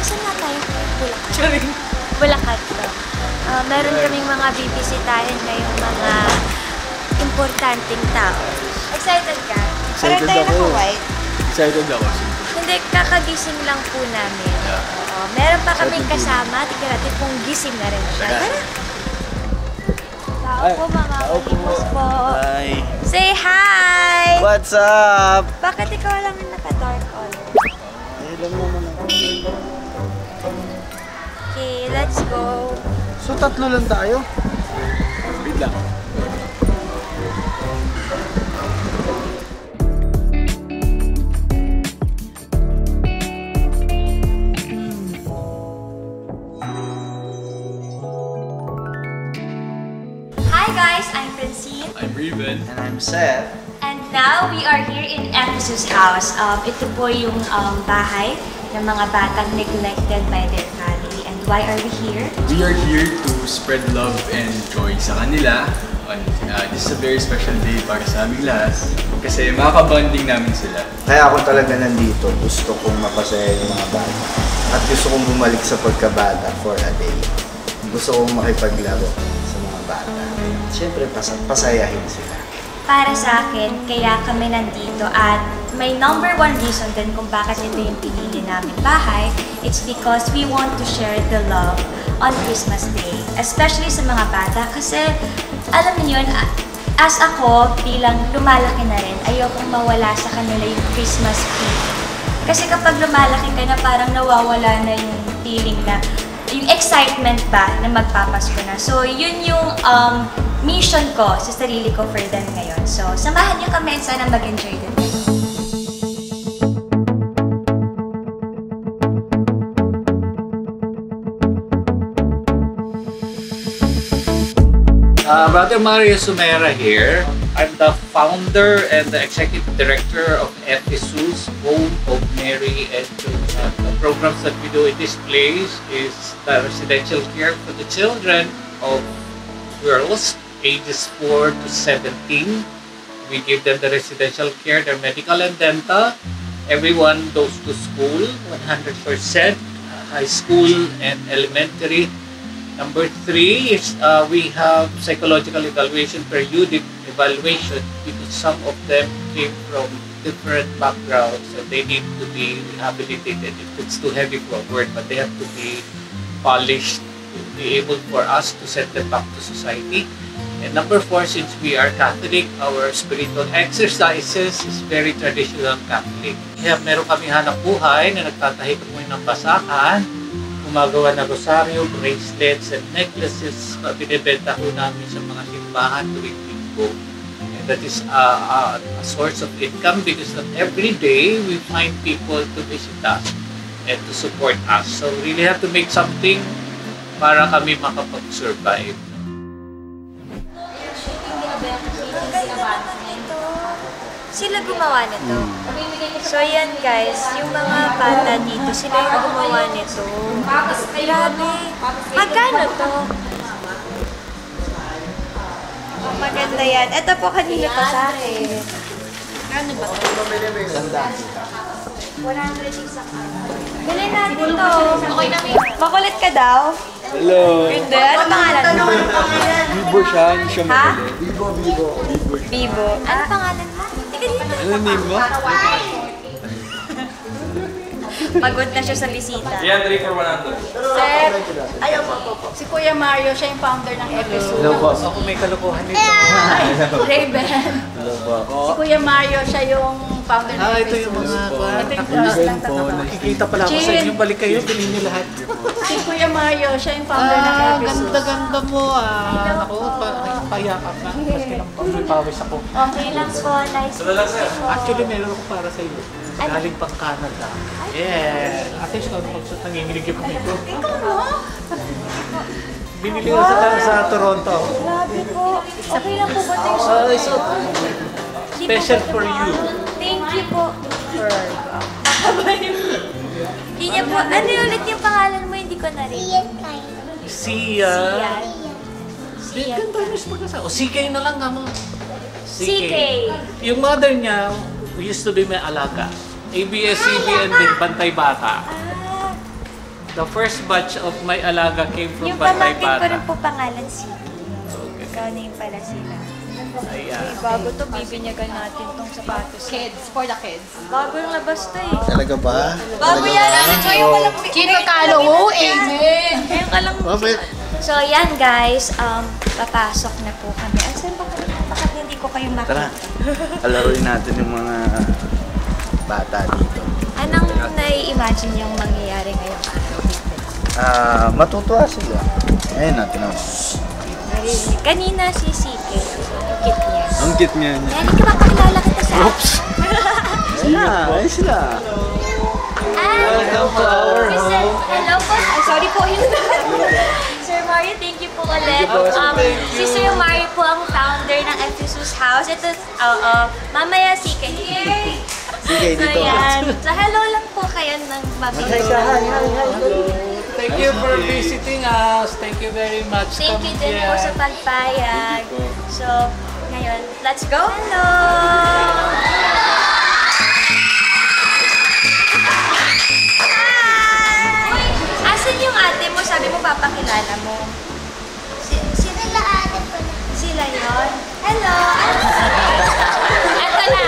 Saan nga tayo? Bulacan. Charing. Bulacan to. Meron kaming mga bibisitahin ngayong mga importanteng tao. Excited ka? Parang tayo naka-white. Excited ako. Hindi, kakagising lang po namin. Oo. Meron pa kaming kasama. Tignan natin kung gising na rin siya. Tara! Tao po, mga kapatid po. Hi! Say hi! What's up? Bakit ikaw lang yung naka-dark color? Alam naman ako. Okay, let's go. So, tatlo lang tayo? Wait lang. Hi guys, I'm Francine. I'm Ruben. And I'm Seth. And now we are here in Ephesus House. Ito po yung bahay ng mga batang neglected by their family. And why are we here? We are here to spread love and joy sa kanila. This is a very special day para sa aming lahat kasi makaka-bonding namin sila. Kaya ako talaga nandito. Gusto kong mapasaya yung mga bata. At gusto kong bumalik sa pagkabata for a day. Gusto kong makipaglaro sa mga bata. Siyempre, pasayahin sila. Para sa akin, kaya kami nandito at may number one reason din kung bakit ito yung pinili namin bahay. It's because we want to share the love on Christmas Day. Especially sa mga bata kasi alam niyo yun, as ako bilang lumalaki na rin, ayokong mawala sa kanila yung Christmas feeling. Kasi kapag lumalaki ka na parang nawawala na yung feeling na yung excitement ba na magpapasko na. So yun yung mission ko sa sarili ko for them ngayon. So samahan niyo kami at sana mag-enjoy din. Brother Mario Sumera here. I'm the founder and the executive director of Ephesus, Home of Mary and Joseph. The programs that we do in this place is the residential care for the children of girls ages 4 to 17. We give them the residential care, their medical and dental. Everyone goes to school, 100%, high school and elementary. Number 3 is we have psychological evaluation per unit evaluation because some of them came from different backgrounds and they need to be rehabilitated. It's too heavy for a word, but they have to be polished to be able for us to send them back to society. And number 4, since we are Catholic, our spiritual exercises is very traditional Catholic. Meron kami hanap buhay na nagtatahi kami ng basakan, gumagawa ng rosaryo, bracelets, and necklaces. Binibenta ho namin sa mga simbahan tuwing linggo. And that is a source of income because not every day we find people to visit us and to support us. So we really have to make something para kami makapag-survive. Sila gumawa nito. So yan guys, yung mga bata dito, sila yung gumawa nito. Grabe. Magkano to? Oh, maganda yan. Ito po kanina pa sa akin. Ano ba ito? 100 isang ano. Bilhin natin to. Okay na may... Makulit ka daw? Hello! Hindi. Ano pangalan mo? Bibo siya, hindi siya Ha? Bibo. Bibo. Ano pangalan mo? Tika dito. Ano name mo? Pagod na siya sa bisita. Yeah, 3 for 100. Sir, ayaw po. Si Kuya Mario, siya yung founder ng Ephesus. Hello po. Ako may kalokohan nito. Raven. Hello po. Si Kuya Mario, siya yung founder ng Ephesus. Ito yung mga Ito yung girls lang talaga. nakikita pala ako sa inyo. Balik kayo, bilhin niyo lahat. Si Kuya Mario, siya yung founder ng Ephesus. Ganda-ganda mo ah. Ako, payakap na. Maski lang may pawis ako. Okay lang po. Nice. Actually, meron ako para sa iyo. Galing pang Canada. Yeah. Ate, ikaw nanginginig yung ito. Ikaw mo? Binili ko sa Toronto. Grabe po. Okay lang po ba ito yung Special for you. Thank you po. Hindi niya po. Ano yung ulit yung pangalan mo? Hindi ko narinig. Sia. Sia. Ganda mo sa pagkasa. O, CK na lang nga mo. CK. Yung mother niya, used to be may alaga. ABS-CBN din, Bantay Bata. Ah. The first batch of my alaga came from Yung Bantay pamangkin ko Bata. rin po pangalan Siki. Ikaw na yung pala sila. Ayan. Bago to, bibinyagan natin tong sapatos. Kids, for the kids. Bago yung labas to eh. Talaga ba? Bago yan, ano ko yung walang Kino kalo, oh, amen! Ngayon ka lang. Bakit? So yan guys, papasok na po kami. Saan ba kami? Bakit hindi ko kayo Tara, makita? alaruin natin yung mga bata dito. Anong nai-imagine yung mangyayari ngayong araw? Matutuwa sila. Ayun natin ako. Kanina si CK, ang cute niya. Ang cute nga niya. Yan, ikaw mapakilala kita sa Oops! Ayun sila. Welcome to our home. Hello po. Sorry po. Sir Mario, thank you po ulit. Si Sir Mario po ang founder ng Ephesus House. Ito, mamaya CK. Sige, So dito. yan. So hello lang po kayo ng Thank you for visiting us. Thank you very much. Thank you Come din po here. sa pagpayag. So, ngayon, let's go. Hello! Hi! Asan yung ate mo? Sabi mo papakilala mo. Sila ate ko na. Sila yun? Hello! Eto na.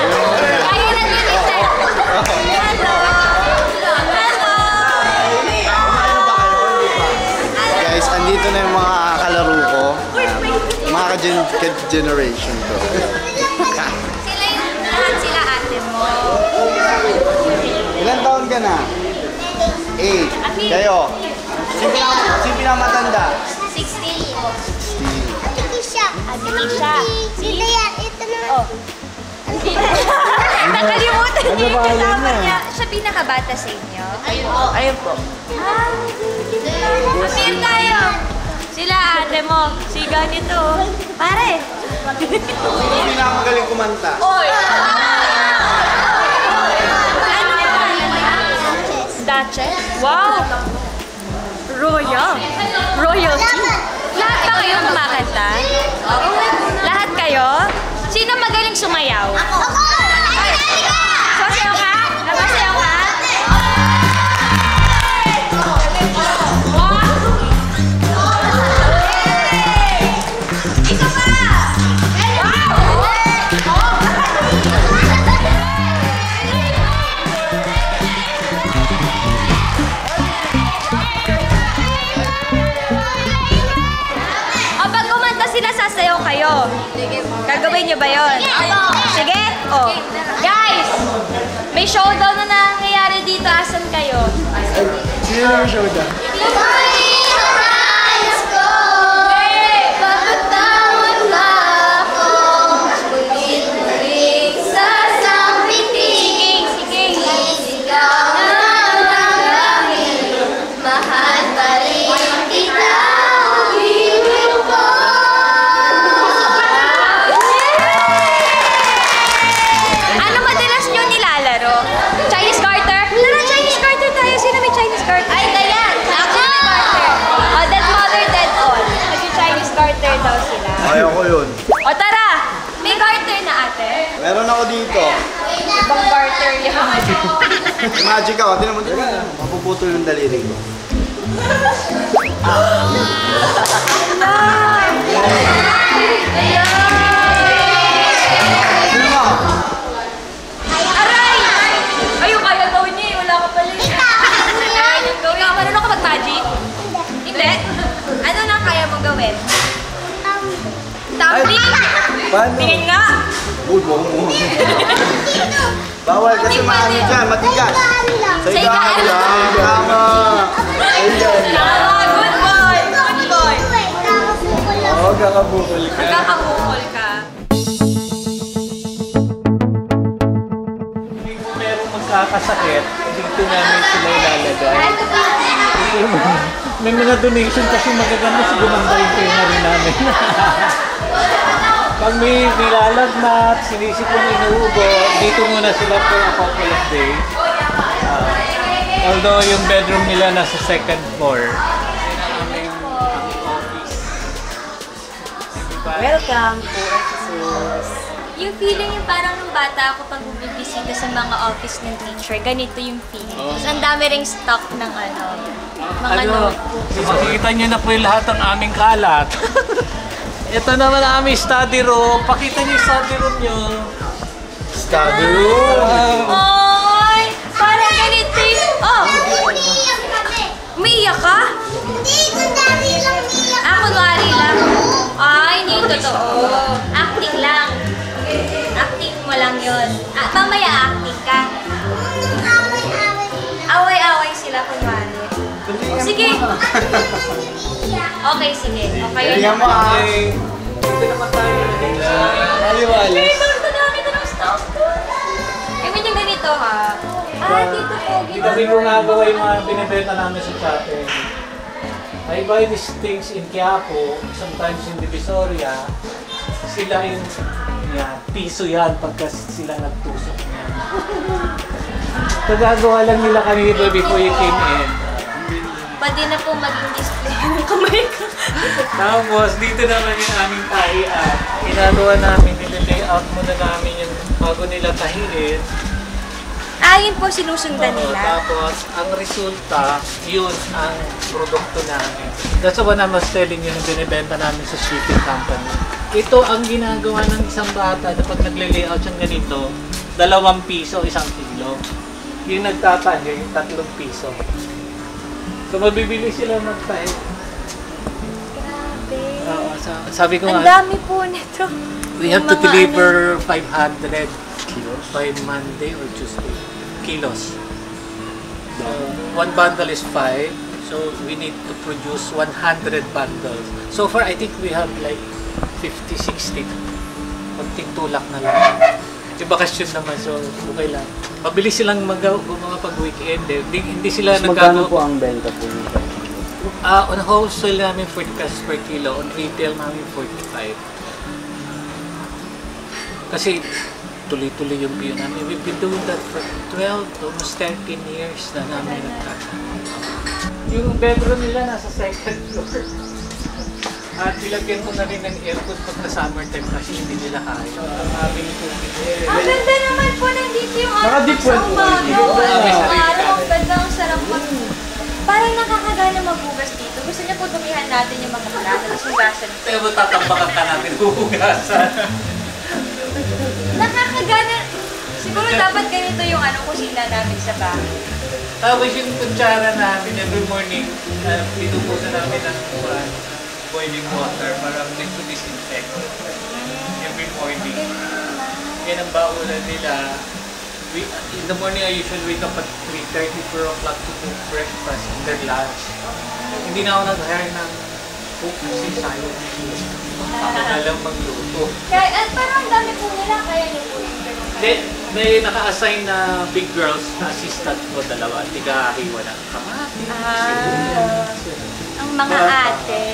Kaya na din isa. Hello! Hello! Guys, andito na yung mga kalaro ko. Mga ka-generation ko. Sila yung lahat sila ate mo. Ilan taon ka na? 8. Kayo? Sino pinakamatanda? 16. 16. Ate Kisha. Sila yan, ito naman. Oh. Nakalimutan niyo yung kasama niya. Siya pinakabata sa inyo? Ayun po. Appear tayo. Sila ate mo. Si ganito. Pare. Sino pinakamagaling kumanta? Oy! Ano yan? Duchess? Wow! Royal. Royalty. Lahat ba kayo kumakanta? Lahat kayo? Sino magaling sumayaw? Sasayaw ka? Sasayaw ka? Ito pa! O, pag kumanta sila, sasayaw kayo. Gagawin niyo ba yun? Sige? O. Guys! May showdown na nangyayari dito. Asan kayo? Sino yung showdown? Ano madalas nyo nilalaro? Chinese Carter? Tara, Chinese Carter tayo. Sino may Chinese Carter? Ay, Dayan! Ako may Carter. O, Dead Mother, Dead All. Nag-Chinese Carter daw sila. Ayaw ko yun. O, tara! May Carter na ate. Meron ako dito. Ibang Carter yan. Magic ako. Tinan mo dito. Mapuputol yung daliri ko. Sino mo? Aray! Ayun, kaya gawin niya eh. Wala ka pala eh. Kaya yung gawin. Marunong ka mag-magic? Hindi. Ano nang kaya mo gawin? Tumbling? Paano? Tingin nga. Uy, mo. Bawal kasi maano dyan, matigas. Sa ikaan lang. Tama. Sa ikaan lang. Good boy! Good boy! Oo, kakabukol ka. Magkakabukol ka. Kung merong magkakasakit, dito namin sila ilalagay. May mga donation kasi magaganda si gumanda yung pera rin namin. Pag may nilalagnat, sinisipon inuubo, dito muna sila for a couple of days. Although yung bedroom nila nasa second floor. Welcome to Ephesus. Yung feeling yung parang nung bata ako pag bumibisita sa mga office ng teacher, ganito yung feeling. Tapos ang dami ring stock ng mga notebook. Makikita niyo na po yung lahat ng aming kalat. Ito naman ang aming study room. Pakita niyo yung study room niyo. Study room! Oy! Parang ganito yung... Oh! Umiiyak kami. Umiiyak ka? Hindi, kunwari lang umiiyak. Kunwari lang. Ay, hindi yung totoo. Acting lang. Acting mo lang yun. Mamaya acting ka. Away-away. Away-away sila kunwari. Sige. Okay, sige. Okay yun. Tingnan mo ah. Ito naman tayo. Maliwalas. Ito namin ito ng stock ko. Gawin yung ganito ha. Dito po. Hindi kami gumagawa yung mga binibenta namin sa shopping. I buy these things in Quiapo, sometimes in Divisoria. Sila yung piso yan pagka sila nagtusok yan. Nagagawa lang nila kanina before you came in. Pwede na po maging display ng kamay ko. Tapos dito naman yung aming tahian. Inagawa namin, nila-layout muna namin yung bago nila tahiin. Yun po sinusundan Oo, nila. tapos, ang resulta, yun ang produkto namin. That's what I was telling you na binibenta namin sa shipping company. Ito ang ginagawa ng isang bata na pag nagle-layout siyang ganito, 2 piso, 1 kilo. Yung nagtatahi, 3 piso. So, mabibili sila magtahi. Grabe. Oo, sabi ko Ang nga, dami po nito. we have to Yung mga deliver 500 kilos by Monday or Tuesday. Kilos. So, 1 bundle is 5. So, we need to produce 100 bundles. So far, I think we have like 50, 60. Kunting tulak na lang. Yung bakasyon naman, so okay lang. Mabilis silang mga pag-weekend. Hindi sila Magkano po ang benta po nito? On wholesale namin 40 pesos per kilo. On retail namin 45. Kasi tuloy-tuloy yung view namin. We've been doing that for 12, almost 13 years na namin nagkata. Yung bedroom nila nasa 2nd floor. At nilagyan ko na rin ng aircon pag na summer time kasi hindi nila kaya. Ang aming tubig. Ang ganda naman po nandito yung Naka-different sa po. umaga. Naka-different. Ang ganda, ang sarap mag... Parang nakakagana maghugas dito. Gusto niya po dumihan natin yung mga plato, tapos hugasan. Pero tatambakan ka namin huhugasan. Nakakagana. Siguro dapat ganito yung kusina namin sa bahay. Tapos yung kutsara namin, every morning, pinupusan namin ng boiling water para nag-disinfect. Every morning. Yan ang baulan nila. In the morning, I usually wake up at 3:30, 4 o'clock to cook breakfast and their lunch. Hindi na ako nag-hire ng cook kasi sayang. Ako na lang magluto. Kaya, parang ang dami po nila, kaya niyo po yung ganun. May naka-assign na big girls na assistant ko, 2. Tiga-hiwa ng kamatis. Ang mga ate.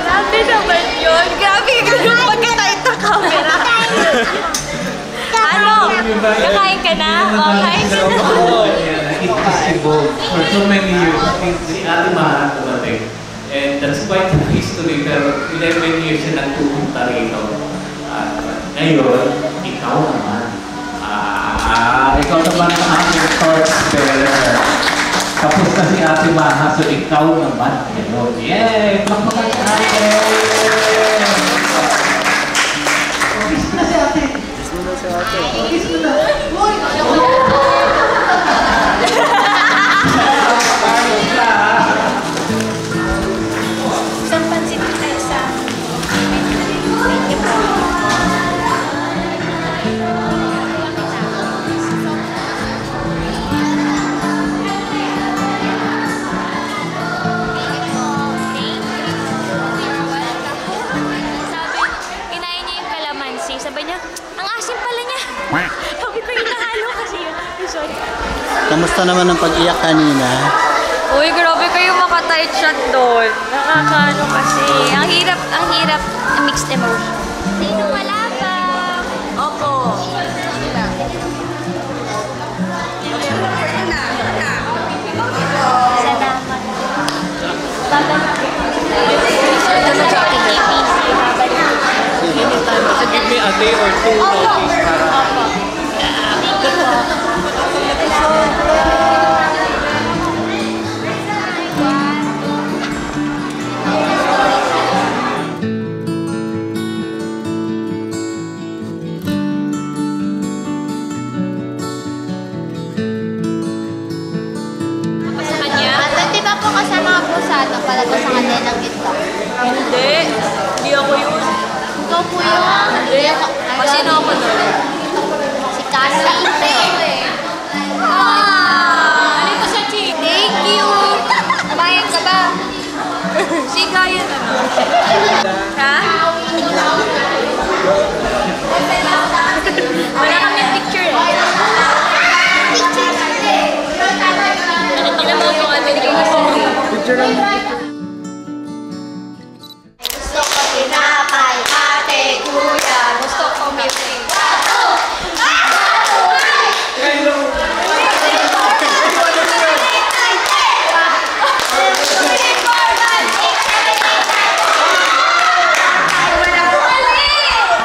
Grabe naman yun. Grabe yung pagkatay sa camera. Ano? Kakain ka na? Kain ka na. For so many years, si Ate Maha dumating. And that's quite a history, pero 11 years siya nagpupunta rito. Ngayon, ikaw naman. Ikaw naman ang aking torch bearer. Tapos na si Ate Maha, so ikaw naman. Ngayon, yay! Pakpakan ka natin! Kiss na si Ate! Kiss mo na si ate. Kiss mo na! Isang niya, ang asim pala niya. Sabi ko yung nahalo kasi yun. Sorry. Kamusta naman ang pag-iyak kanina? Uy, grabe kayo maka-tight shot doon. Nakakaano kasi. Ang hirap na mixed emotion. Sino wala pa? Opo. Salamat. So give me a day or two notice para... Di ba po kasama po sa ano, para po sa kanila ng gitna? Hindi. Hindi ako yun. Ikaw po yun. Hindi. Sino ako doon? Si Cassie. Ano ito sa chick? Thank you! Bayad ka ba? Si Kaya naman. Ha? Wala kami picture eh. Tingnan mo yung ano yung Picture lang. Gusto ko tinapay, ate, kuya. Gusto ko music.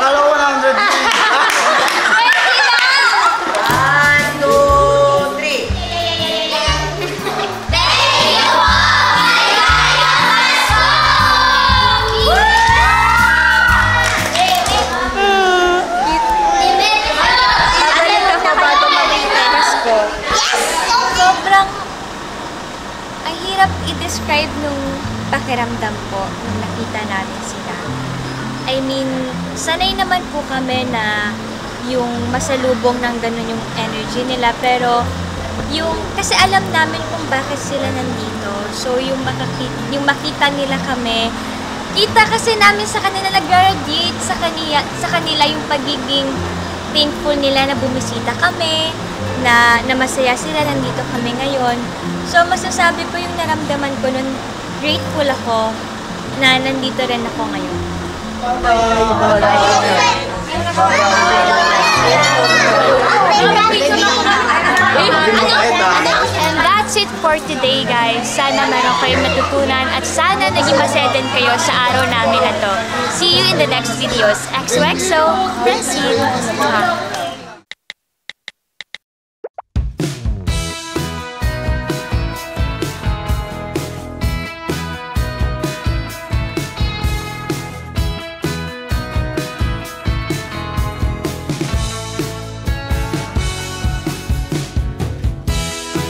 Akala ko 100. Sobrang ang hirap i-describe nung pakiramdam po nung nakita namin sila. I mean, sanay naman po kami na yung masalubong ng ganun yung energy nila, pero yung kasi alam namin kung bakit sila nandito. So yung makita nila kami, kita kasi namin sa kanila, nag-radiate sa kanila yung pagiging thankful nila na bumisita kami, na masaya sila, nandito kami ngayon. So, masasabi ko yung naramdaman ko nun, grateful ako na nandito rin ako ngayon. That's it for today, guys. Sana meron kayong natutunan at sana naging masaya din kayo sa araw namin na to. See you in the next videos. XOXO, Francine.